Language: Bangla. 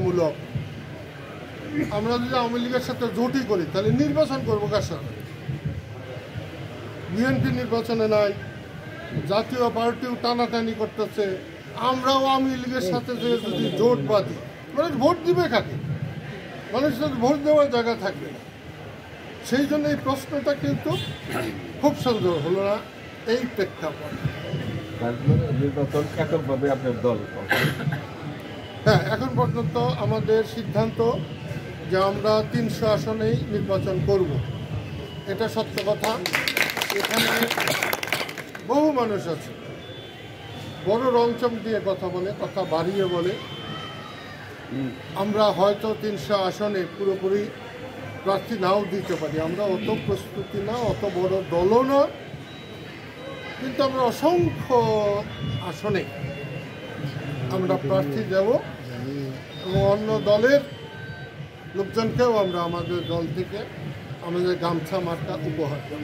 মূলক আমরা যদি আওয়ামী লীগের সাথে জোটই করি তাহলে নির্বাচন করবো কার সাথে? বিএনপি নির্বাচনে নাই, জাতীয় পার্টিও টানাটানি করতেছে, আমরাও আওয়ামী লীগের সাথে যে যদি জোট বাঁধি মানুষ ভোট দিবে কাকে? মানুষ যদি ভোট দেওয়ার জায়গা থাকবে না। সেই জন্য এই প্রশ্নটা কিন্তু খুব সুন্দর হলো না এই প্রেক্ষাপট। নির্বাচন এককভাবে আপনার দল? হ্যাঁ, এখন পর্যন্ত আমাদের সিদ্ধান্ত যে আমরা 300 আসনেই নির্বাচন করব, এটা সত্য কথা। এখানে বহু মানুষ আছে বড় রংচম দিয়ে কথা বলে, কথা বাড়িয়ে বলে। আমরা হয়তো 300 আসনে পুরোপুরি প্রার্থী নাও দিতে পারি, আমরা অত প্রস্তুতি না, অত বড় দলও না, কিন্তু আমরা অসংখ্য আসনে আমরা প্রার্থী দেব এবং অন্য দলের লোকজনকেও আমরা আমাদের দল থেকে আমাদের গামছা মার্কা উপহার দেব।